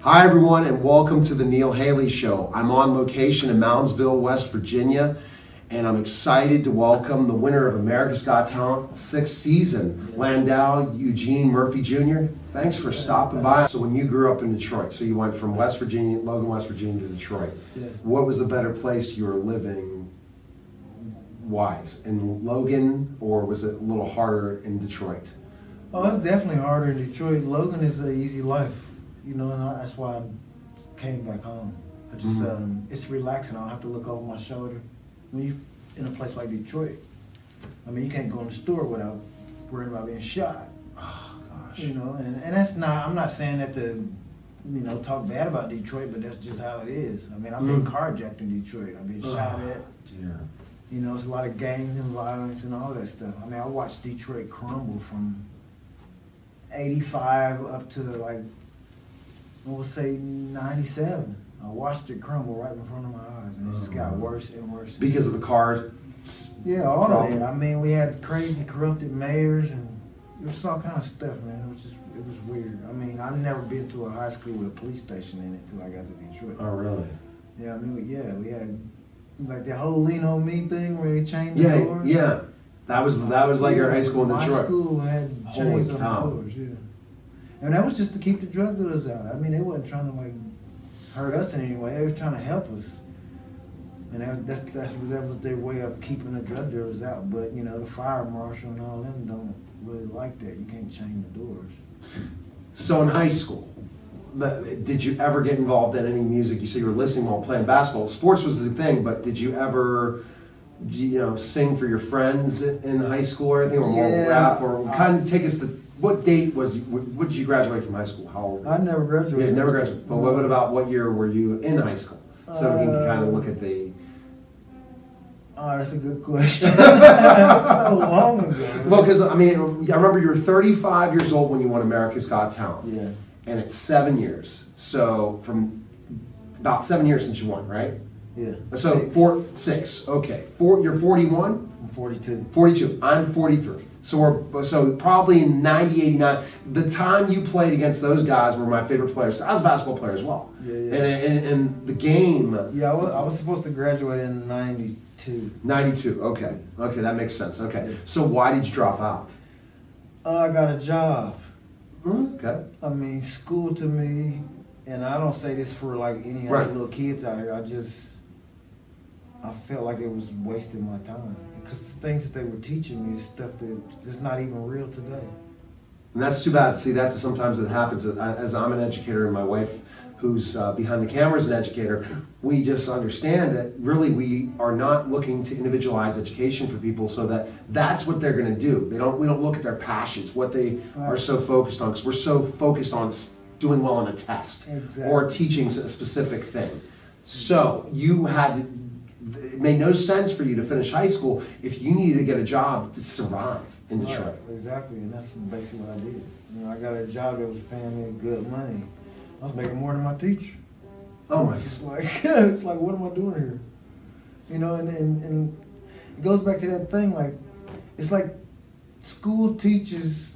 Hi everyone and welcome to the Neil Haley Show. I'm on location in Moundsville, West Virginia, and I'm excited to welcome the winner of America's Got Talent 6th season, Landau Eugene Murphy Jr. Thanks for stopping by. So when you grew up in Detroit, so you went from West Virginia, Logan, West Virginia to Detroit, what was the better place you were living wise? In Logan, or was it a little harder in Detroit? Oh, it's definitely harder in Detroit. Logan is an easy life, you know, and that's why I came back home. I just, it's relaxing. I don't have to look over my shoulder. When you're in a place like Detroit, I mean, you can't go in the store without worrying about being shot. Oh, gosh. You know, and that's not, I'm not saying that to, you know, talk bad about Detroit, but that's just how it is. I mean, I've been carjacked in Detroit. I've been shot at. Dear. You know, it's a lot of gangs and violence and all that stuff. I mean, I watched Detroit crumble from 85 up to like, we'll say 97. I watched it crumble right in front of my eyes, and it just got worse and worse. Because of the car? Yeah, all of it. I mean, we had crazy, corrupted mayors, and it was all kind of stuff, man. It was weird. I mean, I've never been to a high school with a police station in it until I got to Detroit. Oh, really? Yeah, I mean, we had like that whole lean on me thing where they changed the doors. Yeah. That was like your high school in Detroit. My school had chains on the doors, yeah. And that was just to keep the drug dealers out. I mean, they wasn't trying to like hurt us in any way. They was trying to help us. And that was their way of keeping the drug dealers out. But you know, the fire marshal and all them don't really like that. You can't chain the doors. So in high school, did you ever get involved in any music? You said you were listening while playing basketball. Sports was the thing, but did you ever, you know, sing for your friends in high school or anything, or more rap, or kind of take us to what date what did you graduate from high school? How old? I never graduated. Yeah, never graduated. But what about what year were you in high school? So we can kind of look at the. Oh, that's a good question. That's so long ago. Well, because I mean, I remember you were 35 years old when you won America's Got Talent. Yeah. And it's 7 years. So from about 7 years since you won, right? Yeah. So six. Okay. You're 41? I'm 42. 42. I'm 43. So probably in 90, 89, the time you played against those guys were my favorite players. I was a basketball player as well. Yeah. And the game. Yeah, I was supposed to graduate in 92. 92. Okay. Okay, that makes sense. Okay. So why did you drop out? I got a job. Okay. I mean, school to me, and I don't say this for like any other little kids out here. I felt like it was wasting my time because the things that they were teaching me is stuff that's not even real today. And that's too bad. See, that's sometimes it happens. As I'm an educator and my wife, who's behind the camera is an educator, we just understand that really we are not looking to individualize education for people so that that's what they're going to do. We don't look at their passions, what they are so focused on, because we're so focused on doing well on a test or teaching a specific thing. So you had to. It made no sense for you to finish high school if you needed to get a job to survive in Detroit. Right, exactly, and that's basically what I did. You know, I got a job that was paying me good money. I was making more than my teacher. Oh my! It's like, what am I doing here? You know, and it goes back to that thing. Like, it's like school teaches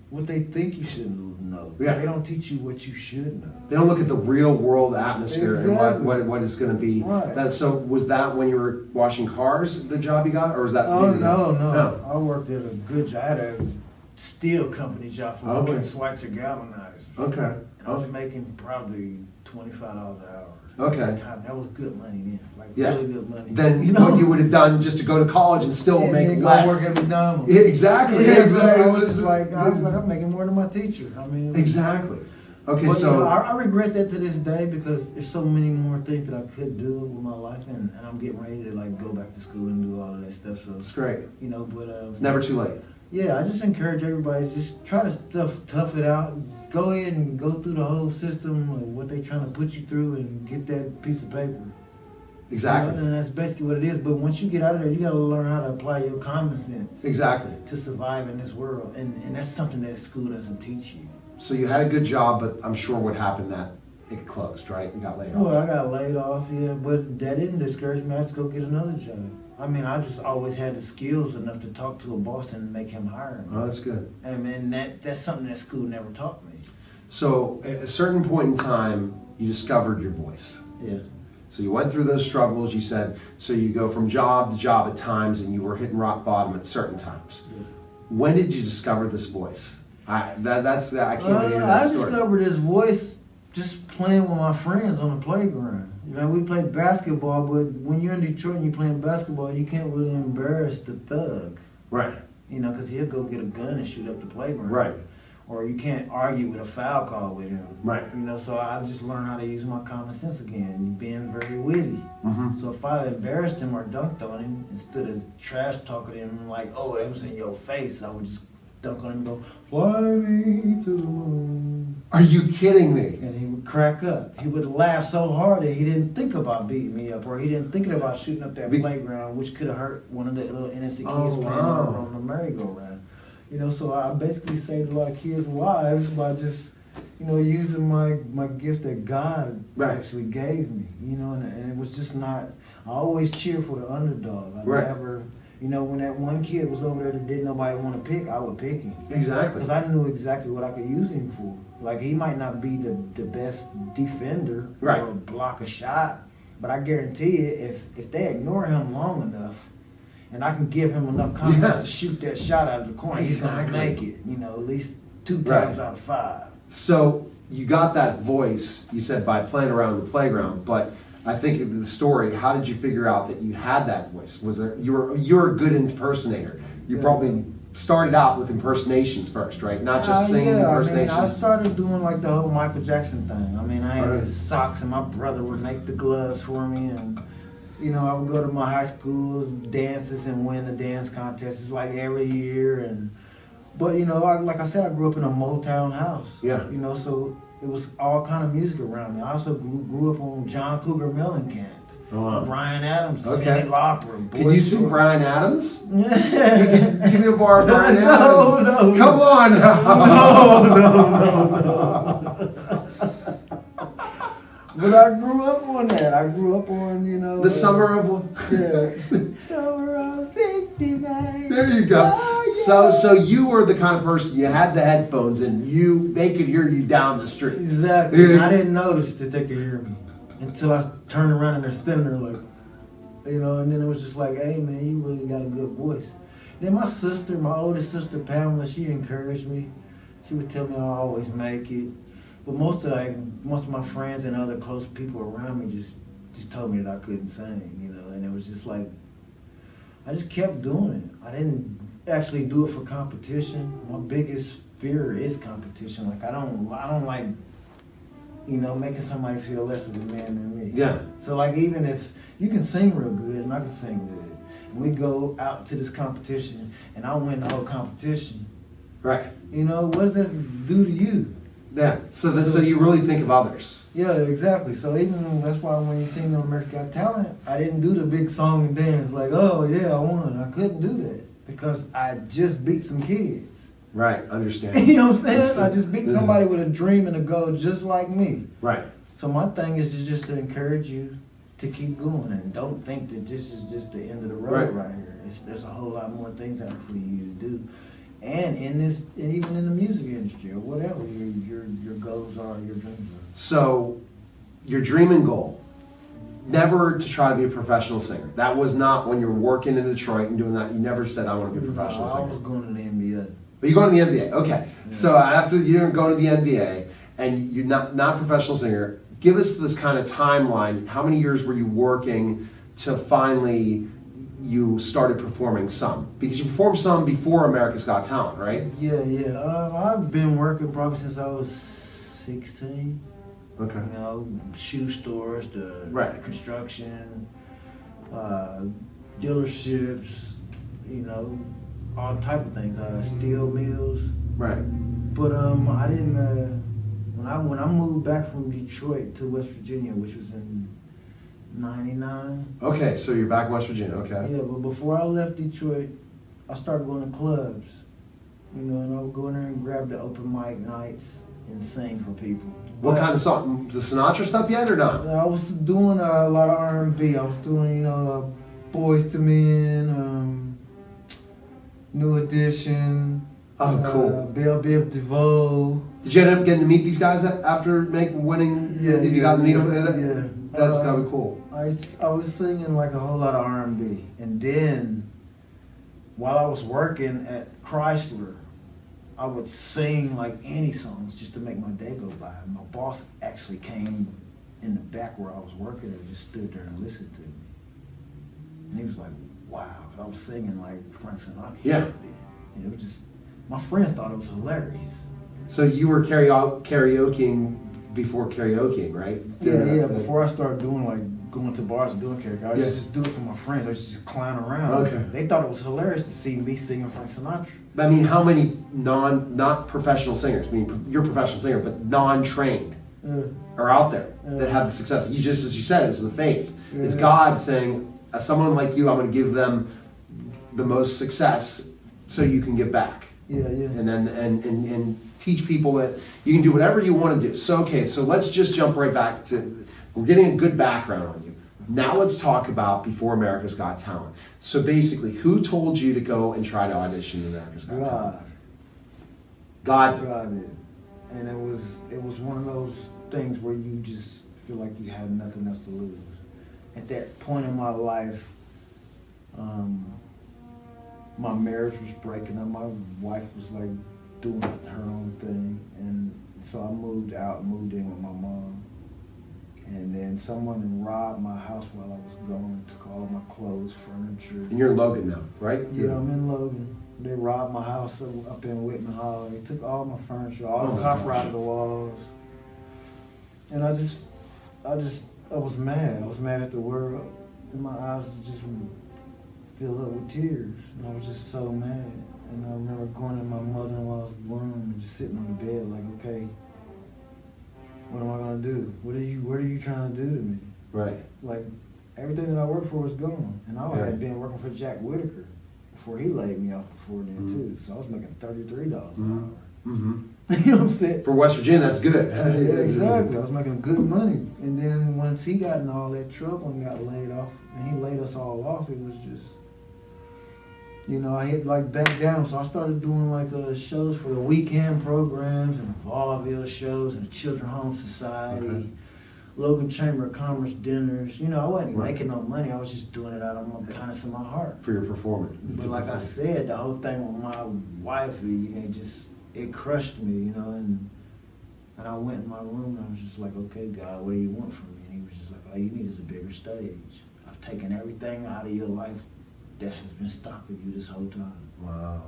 what they think you should know. Yeah. They don't teach you what you should know. They don't look at the real world atmosphere and what is going to be. Right. So was that when you were washing cars, the job you got, or was that? Oh no! I worked at a good job. I had a steel company job for Wilkins Schweitzer Galvanizers. Okay. I was making probably $25 an hour. Okay. At the time. That was good money then. Like really good money. Then you know what you would have done just to go to college and still make less. Work at McDonald's. Yeah, exactly. Yeah, I was just like, I'm making more than my teacher. I mean. Exactly. Okay, but, so you know, I regret that to this day because there's so many more things that I could do with my life, and I'm getting ready to like go back to school and do all of that stuff. So it's great. You know, but it's never too late. Yeah, I just encourage everybody to just try to tough it out. Go ahead and go through the whole system of what they're trying to put you through and get that piece of paper. Exactly. And that's basically what it is. But once you get out of there, you got to learn how to apply your common sense. Exactly. To survive in this world. And that's something that school doesn't teach you. So you had a good job, but I'm sure what happened that it closed, right? You got laid off. Well, I got laid off, yeah. But that didn't discourage me. I had to go get another job. I mean, I just always had the skills enough to talk to a boss and make him hire me. Oh, that's good. And that's something that school never taught me. So at a certain point in time, you discovered your voice. Yeah. So you went through those struggles, you said, so you go from job to job at times and you were hitting rock bottom at certain times. Yeah. When did you discover this voice? I can't wait to hear that I story. discovered this voice just playing with my friends on the playground. You know, we played basketball, but when you're in Detroit and you're playing basketball, you can't really embarrass the thug. Right, You know, because he'll go get a gun and shoot up the playground. right, Or you can't argue with a foul call with him. right. You know, so I just learned how to use my common sense again, being very witty. Mm-hmm. So if I embarrassed him or dunked on him, instead of trash talking him like, oh, that was in your face, I would just dunk on him and go, fly me to the moon. Are you kidding me? And he would crack up. He would laugh so hard that he didn't think about beating me up, or he didn't think about shooting up that playground, which could have hurt one of the little innocent kids playing on the merry-go-round. You know, so I basically saved a lot of kids' lives by just, you know, using my gift that God actually gave me. You know, and it was just not. I always cheer for the underdog. I never, you know, when that one kid was over there that didn't nobody want to pick, I would pick him. Exactly. Because I knew exactly what I could use him for. Like, he might not be the best defender or block a shot, but I guarantee you, if they ignore him long enough, and I can give him enough confidence to shoot that shot out of the corner, he's going to make it, you know, at least 2 times out of 5. So you got that voice, you said, by playing around the playground, but I think in the story, how did you figure out that you had that voice? Was there, you're a good impersonator. You probably started out with impersonations first, right? Not just singing impersonations. I started doing like the whole Michael Jackson thing. I mean, I had socks and my brother would make the gloves for me, and you know, I would go to my high school dances and win the dance contests like every year. But you know, like I said, I grew up in a Motown house. Yeah. You know, so it was all kind of music around me. I also grew up on John Cougar Mellencamp. Bryan Adams, Cyndi Lauper. Can you sing Bryan Adams? Give Yeah. me a bar of Bryan Adams. No. Come on. No. But I grew up on that. I grew up on, you know. The summer of Summer of '69. There you go. Oh, yeah. So you were the kind of person, you had the headphones and they could hear you down the street. Exactly. I didn't notice that they could hear me until I turned around and they're standing there like, you know, and then it was just like, hey man, you really got a good voice. Then my sister, my oldest sister Pamela, she encouraged me. She would tell me I'll always make it. But most of my friends and other close people around me just told me that I couldn't sing, you know, and it was just like, I just kept doing it. I didn't actually do it for competition. My biggest fear is competition. Like I don't like, you know, making somebody feel less of a man than me. Yeah. So like even if you can sing real good and I can sing good, and we go out to this competition and I win the whole competition. Right. You know, what does that do to you? Yeah. So you really think of others. Yeah, exactly. So even that's why when you sing on American Got Talent, I didn't do the big song and dance like, oh yeah, I won. I couldn't do that because I just beat some kids. Right. Understand. You know what I'm saying? I just beat somebody with a dream and a goal just like me. Right. So my thing is just to encourage you to keep going and don't think that this is just the end of the road right here. There's a whole lot more things out for you to do. And in this, and even in the music industry or whatever your goals are, your dreams are. So, your dream and goal, never to try to be a professional singer. That was not when you were working in Detroit and doing that. You never said, I want to be a professional singer. I was going to the NBA. But you're going to the NBA. Okay. Yeah. So after you're going to the NBA and you're not a professional singer, give us this kind of timeline. How many years were you working to finally you started performing some? Because you performed some before America's Got Talent, right? Yeah. I've been working probably since I was 16. Okay. You know, shoe stores, the construction, dealerships, you know, all type of things, steel mills. Right. But I didn't. When I moved back from Detroit to West Virginia, which was in '99. Okay, so you're back in West Virginia. Okay. Yeah, but before I left Detroit, I started going to clubs. You know, and I would go in there and grab the open mic nights and sing for people. What kind of song? The Sinatra stuff yet or not? I was doing a lot of R&B. I was doing, you know, Boyz II Men, New Edition. Oh, cool. Belle Biv DeVoe. Did you end up getting to meet these guys after winning? Did you got to meet them? Yeah. That's gotta be cool. I was singing like a whole lot of R&B, and then while I was working at Chrysler, I would sing like any songs just to make my day go by. My boss actually came in the back where I was working and just stood there and listened to me. And he was like, wow, 'cause I was singing like Frank Sinatra. Yeah. And it was just, my friends thought it was hilarious. So you were karaokeing before karaokeing, right? Yeah, before I started doing like going to bars and doing karaoke, I used to just do it for my friends. I used to just clown around. Okay. They thought it was hilarious to see me singing Frank Sinatra. I mean, how many not professional singers, I mean, you're a professional singer, but non-trained are out there that have the success? You just, as you said, it's the faith. It's God saying, as someone like you, I'm going to give them the most success so you can give back. Yeah. And then and teach people that you can do whatever you want to do. So okay, so let's just jump right back to, we're getting a good background on you. Now let's talk about Before America's Got Talent. So basically, who told you to go and try to audition America's Got Talent? God. God did. And it was one of those things where you just feel like you had nothing else to lose. At that point in my life, my marriage was breaking up. My wife was like doing her own thing, and so I moved in with my mom. And then someone robbed my house while I was gone, took all my clothes, furniture. And you're in Logan now, right? Yeah, I'm in Logan. They robbed my house up in Whitman Hall. They took all my furniture, all the copper out of the walls. And I was mad. I was mad at the world. And my eyes just filled up with tears. And I was just so mad. And I remember going in my mother-in-law's room and just sitting on the bed like, okay, what am I gonna do? What are you trying to do to me? Right. Like, everything that I worked for was gone. And I had been working for Jack Whitaker before he laid me off before then too. So I was making $33 an hour. Mm-hmm. You know what I'm saying? For West Virginia, that's good. Yeah, exactly. I was making good money. And then once he got in all that trouble and got laid off, and he laid us all off, it was just, you know, I hit like back down. So I started doing like shows for the weekend programs and vaudeville shows and the Children's Home Society, Logan Chamber of Commerce dinners. You know, I wasn't making no money. I was just doing it out of my kindness of my heart. For your performance. But like I said, the whole thing with my wife, you know, it crushed me, you know, and I went in my room and I was just like, okay, God, what do you want from me? And he was just like, all you need is a bigger stage. I've taken everything out of your life that has been stopping you this whole time. Wow.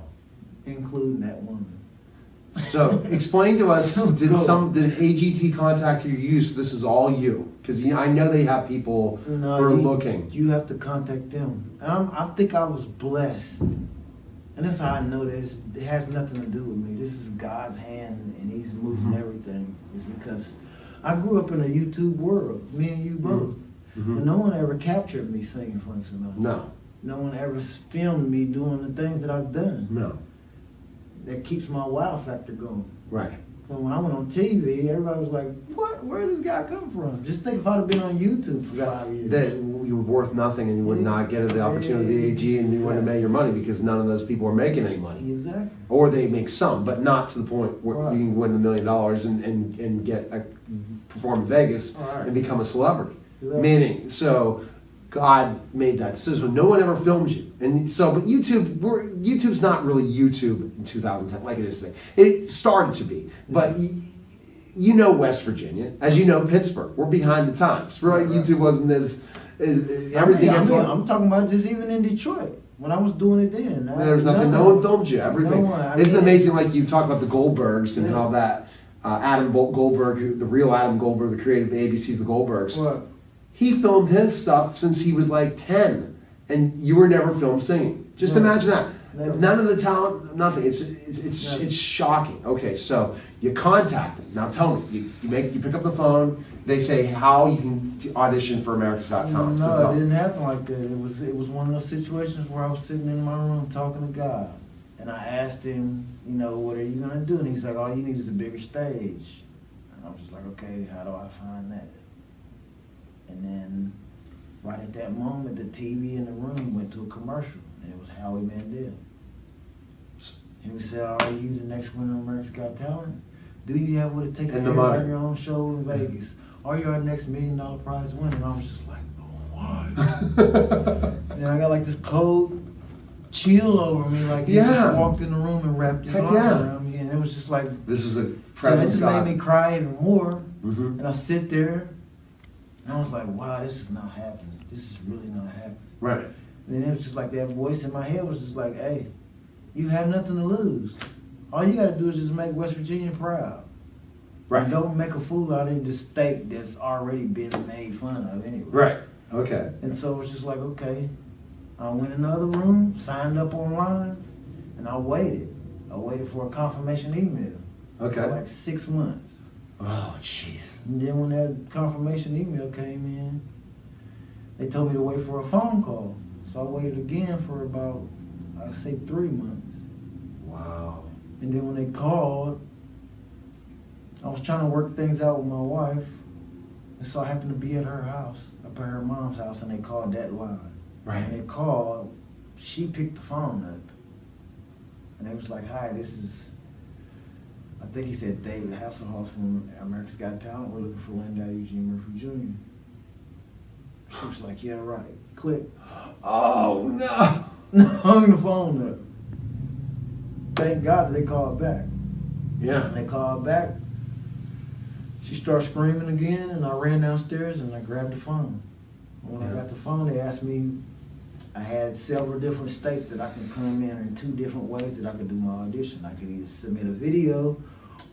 Including that woman. So explain to us, did AGT contact you? This is all you? Because I know they have people who are looking. You have to contact them. And I think I was blessed. And that's how I know this. It has nothing to do with me. This is God's hand, and He's moving everything. It's because I grew up in a YouTube world, me and you both. But no one ever captured me singing Frank Sinatra. No. No one ever filmed me doing the things that I've done. No. That keeps my wow factor going. Right. So when I went on TV, everybody was like, what? Where did this guy come from? Just think if I'd have been on YouTube for 5 years. That you were worth nothing and you would not get the opportunity of the AG and you wouldn't have made your money because none of those people are making any money. Exactly. Or they make some, but not to the point where you can win $1 million and get perform in Vegas and become a celebrity. Exactly. Meaning, so God made that decision. No one ever filmed you. And so, but YouTube's not really YouTube in 2010 like it is today. It started to be, but you know West Virginia, as you know Pittsburgh, we're behind the times, right? YouTube wasn't as everything. I'm talking about just even in Detroit when I was doing it then. There was nothing. No one filmed you. Everything. Isn't it amazing? Like you talk about the Goldbergs and how that Adam Goldberg, the real Adam Goldberg, the creator of ABC's The Goldbergs. What? He filmed his stuff since he was like 10, and you were never filmed singing. Just imagine that. Never. None of the talent, nothing. It's shocking. Okay, so you contact them. Now tell me, you pick up the phone. They say how you can audition for America's Got Talent. No, it didn't happen like that. It was one of those situations where I was sitting in my room talking to God, and I asked Him, you know, what are you gonna do? And He's like, all you need is a bigger stage. And I was just like, okay, how do I find that? And then, right at that moment, the TV in the room went to a commercial, and it was Howie Mandel. And we said, are you the next winner of America's Got Talent? Do you have what it takes to And the headline money. your own show in Vegas? Are you our next $1 million prize winner? And I was just like, what? And I got like this cold chill over me, like he Yeah. just walked in the room and wrapped his Heck arm yeah. around me, and it was just like, This is a so that presence just God. made me cry even more. Mhm. And I sit there, and I was like, wow, this is not happening. This is really not happening. Right. And then it was just like that voice in my head was just like, hey, you have nothing to lose. All you gotta do is just make West Virginia proud. Right. And don't make a fool out of the state that's already been made fun of anyway. Right. Okay. And so it's just like, okay, I went in the other room, signed up online, and I waited. I waited for a confirmation email. Okay. For like 6 months. Oh, jeez. And then when that confirmation email came in, they told me to wait for a phone call. So I waited again for about, I'd say 3 months. Wow. And then when they called, I was trying to work things out with my wife. And so I happened to be at her house, up at her mom's house, and they called that line. Right. And they called, she picked the phone up. And they was like, hi, this is, I think he said David Hasselhoff from America's Got Talent. We're looking for Landau Eugene Murphy Jr. She was like, yeah, right. Click. Oh, no. Hung the phone up. Thank God that they called back. Yeah. And they called back. She started screaming again, and I ran downstairs and I grabbed the phone. When I got the phone, they asked me, I had several different states that I can come in 2 different ways that I could do my audition. I could either submit a video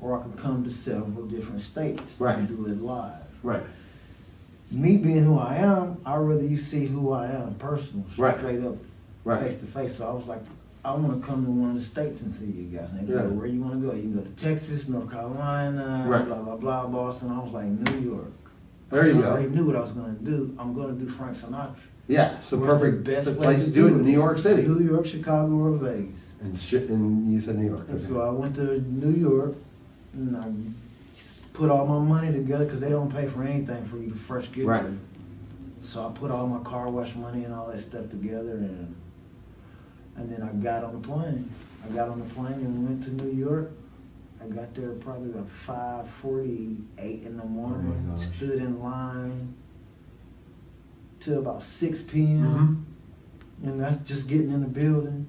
or I could come to several different states Right. and do it live. Right. Me being who I am, I'd rather you see who I am personal, Right. straight up, Right. face to face. So I was like, I want to come to one of the states and see you guys. And they go, Yeah. where you want to go? You can go to Texas, North Carolina, Right. blah, blah, blah, Boston. I was like, New York. There you So go. I already knew what I was going to do. I'm going to do Frank Sinatra. Yeah, so Where's the perfect best place to do it in New York City. New York, Chicago, or Vegas. And you said New York. And Okay. so I went to New York, and I put all my money together because they don't pay for anything for you to first get Right. there. So I put all my car wash money and all that stuff together, and then I got on the plane. I got on the plane and went to New York. I got there probably about 5:48 in the morning. Oh my gosh. Stood in line till about 6 p.m. Mhm. And that's just getting in the building.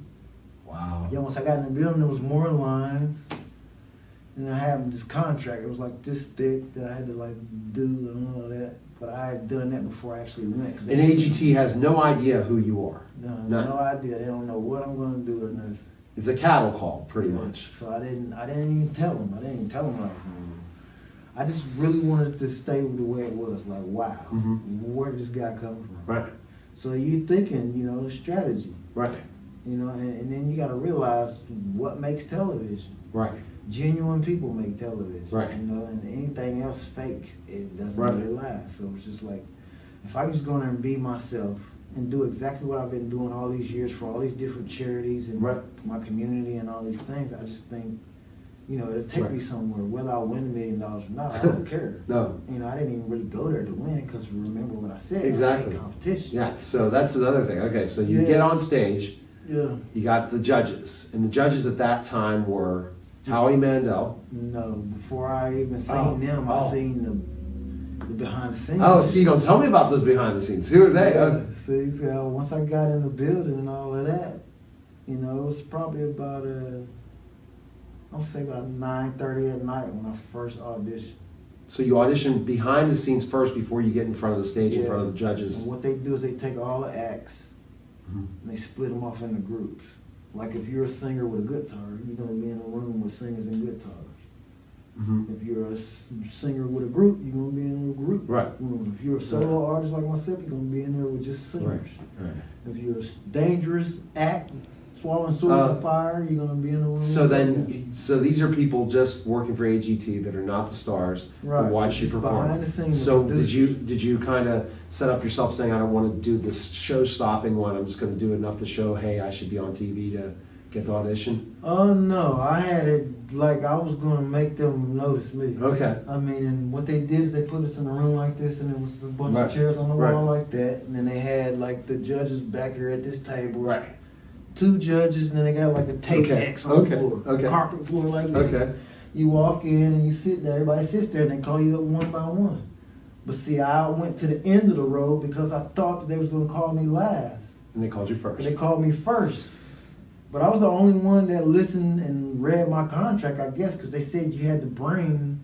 Wow. Yeah, once I got in the building, there was more lines. And I had this contract. It was like this thick that I had to like do and all of that. But I had done that before I actually went. 'Cause And they- AGT has no idea who you are. No, None. no idea. They don't know what I'm gonna do or nothing. It's a cattle call, pretty much. So I didn't even tell them. I didn't even tell them what I was gonna do. I just really wanted to stay with the way it was. Like, wow, Mhm. where did this guy come from? Right. So you're thinking, strategy, Right. and then you got to realize what makes television. Right. Genuine people make television, Right. and anything else fake, it doesn't Right. really last. So it's just like, if I just go there and be myself and do exactly what I've been doing all these years for all these different charities and Right. my community and all these things, I just think, it'll take me Right. somewhere. Whether I win $1 million or not, I don't care. No. I didn't even really go there to win because remember what I said. Exactly. I ain't competition. Yeah, so that's another thing. Okay, so you Yeah. get on stage, Yeah. you got the judges, and the judges at that time were Just- Howie Mandel. No, before I even seen Oh, them, I oh. seen the behind the scenes. Oh, see, don't tell me about those behind the scenes. Who are they? Yeah, see, so once I got in the building and all of that, it was probably about I would say about 9:30 at night when I first auditioned. So you audition behind the scenes first before you get in front of the stage in Yeah. front of the judges. And what they do is they take all the acts Mhm. and they split them off into groups. Like if you're a singer with a guitar, you're gonna be in a room with singers and guitars. Mhm. If you're a singer with a group, you're gonna be in a group Right. room. If you're a solo artist like myself, you're gonna be in there with just singers. Right. Right. If you're a dangerous act, swallowing swords of fire, you're gonna be in a room. So with then, them. so these are people just working for AGT that are not the stars Right. who watch you Just perform. behind the scenes So producers. did you kind of set up yourself saying, I don't want to do this show-stopping one. I'm just going to do enough to show, hey, I should be on TV to get the audition. Oh no, I had it like I was gonna make them notice me. Okay. I mean, and what they did is they put us in a room like this, and there was a bunch Right. of chairs on the Right. wall like that, and then they had like the judges back here at this table. Right. 2 judges, and then they got like a tape Okay. X on Okay. the floor, Okay. carpet floor like this. Okay. You walk in and you sit there. Everybody sits there and they call you up one by one. But see, I went to the end of the road because I thought that they was going to call me last. And they called you first. But they called me first. But I was the only one that listened and read my contract, I guess, because they said you had to bring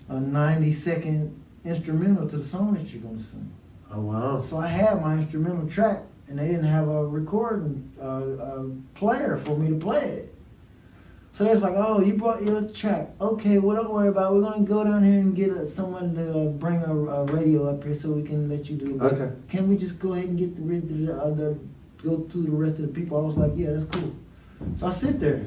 a 90-second instrumental to the song that you're going to sing. Oh, wow. So I had my instrumental track, and they didn't have a recording player for me to play it. So they was like, oh, you brought your track. Okay, well, don't worry about it. We're going to go down here and get someone to bring a radio up here so we can let you do it. But Okay. can we just go ahead and get rid of go to the rest of the people? I was like, yeah, that's cool. So I sit there.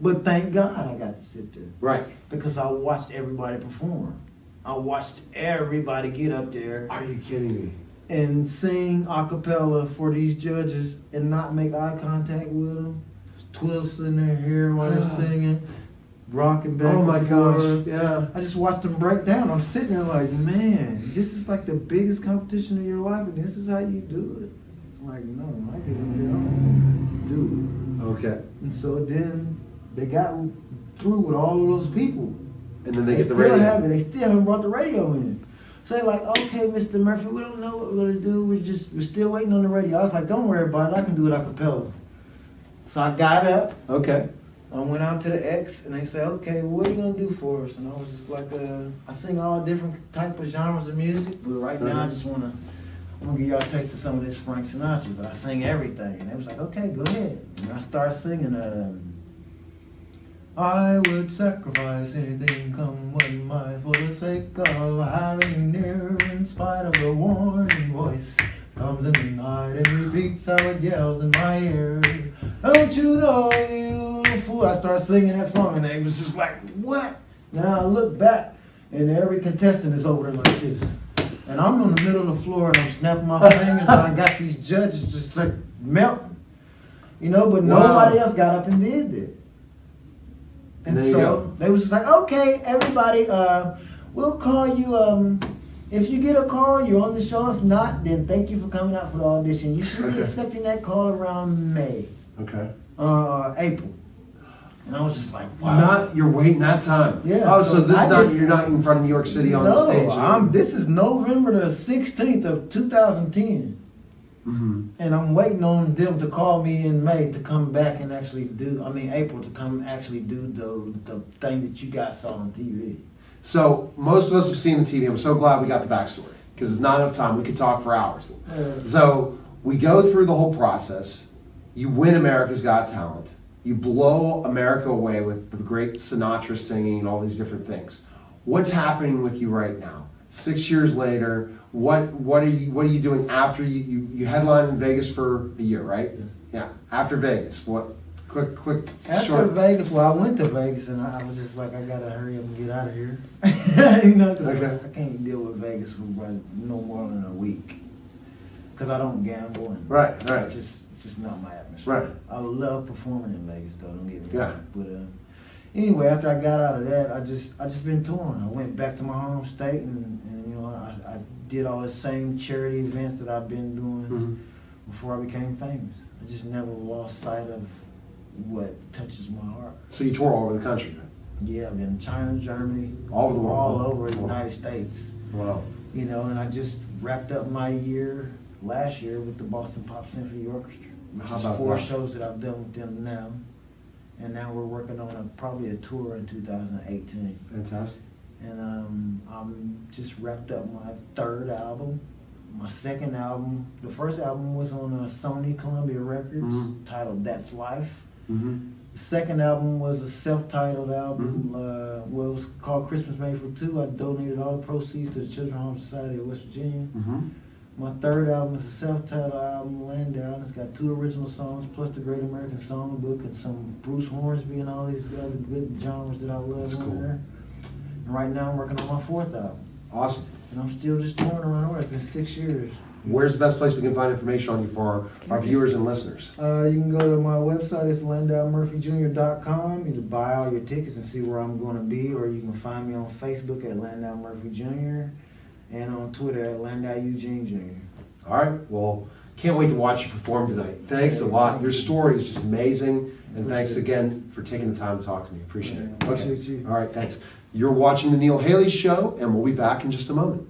But thank God I got to sit there. Right. Because I watched everybody perform. I watched everybody get up there Are you kidding me? and sing a cappella for these judges and not make eye contact with them, twisting their hair while they're singing, rocking back Oh my and gosh, forth. yeah. I just watched them break down. I'm sitting there like, man, this is like the biggest competition of your life, and this is how you do it. I'm like, no, I get in there, I'm gonna do Okay. it. And so then they got through with all of those people. And then they get the still radio. haven't. They still haven't brought the radio in. So they're like, okay, Mr. Murphy, we don't know what we're gonna do. We're still waiting on the radio. I was like, don't worry about it. I can do it a cappella. So I got up. Okay. I went out to the X, and they said, okay, what are you gonna do for us? And I was just like, I sing all different type of genres of music, but right now I just I'm gonna give y'all a taste of some of this Frank Sinatra, but I sing everything. And they was like, okay, go ahead. And I started singing, I would sacrifice anything come what might for the sake of having you near, in spite of the warning voice comes in the night and repeats how it yells in my ear. Don't you know, you fool? I started singing that song and they was just like, what? Now I look back and every contestant is over there like this. And I'm in the middle of the floor and I'm snapping my fingers and I got these judges just like melting. You know, but Wow. nobody else got up and did that. And There you so go. they was just like, okay, everybody, we'll call you, if you get a call, you're on the show. If not, then thank you for coming out for the audition. You should be Okay. expecting that call around May, Okay. April. And I was just like, wow. Not you're waiting that time. Yeah, Oh, so so this I is not did- you're not in front of New York City on the stage. This is November the 16th of 2010. Mm-hmm. And I'm waiting on them to call me in May to come back and actually April to come actually do the thing that you guys saw on TV. So most of us have seen the TV. I'm so glad we got the backstory because it's not enough time. We could talk for hours. So we go through the whole process. You win America's Got Talent. You blow America away with the great Sinatra singing and all these different things. What's happening with you right now? 6 years later, what are you doing after you headline in Vegas for a year, right? Yeah. After Vegas, what? Quick, After short. Vegas, well, I went to Vegas and I was just like, I gotta hurry up and get out of here. You know, 'cause Okay. I can't deal with Vegas for no more than a week. Because I don't gamble and Right. it's just not my atmosphere. Right. I love performing in Vegas though, don't get me Yeah. wrong. But anyway, after I got out of that, I just been touring. I went back to my home state and you know, I did all the same charity events that I've been doing Mhm. before I became famous. I just never lost sight of what touches my heart. So you tour all over the country. Yeah, I've been in China, Germany, All over the world. all over the Wow. United States. Wow. You know, and I just wrapped up my year last year with the Boston Pop Symphony Orchestra, which How is about 4 that? shows that I've done with them now. And now we're working on probably a tour in 2018. Fantastic. And I'm just wrapped up my 3rd album. My 2nd album, the first album was on Sony Columbia Records, Mhm. titled That's Life. Mm-hmm. The 2nd album was a self-titled album. It was called Christmas Made for Two. I donated all the proceeds to the Children's Home Society of West Virginia. Mm-hmm. My 3rd album is a self-titled album, Landau, and it's got 2 original songs plus the Great American Songbook and some Bruce Hornsby and all these other good genres that I love That's on cool. there. And right now I'm working on my 4th album. Awesome. And I'm still just touring around the world. It's been 6 years. Where's the best place we can find information on you for our viewers and listeners? You can go to my website. It's LandauMurphyJr.com. You can buy all your tickets and see where I'm going to be, or you can find me on Facebook at Landau Murphy Jr. and on Twitter at Landau Eugene Jr. All right. Well, Can't wait to watch you perform tonight. Thanks a lot. Your story is just amazing, and thanks again for taking the time to talk to me. Appreciate it. Appreciate you. All right, thanks. You're watching the Neil Haley Show, and we'll be back in just a moment.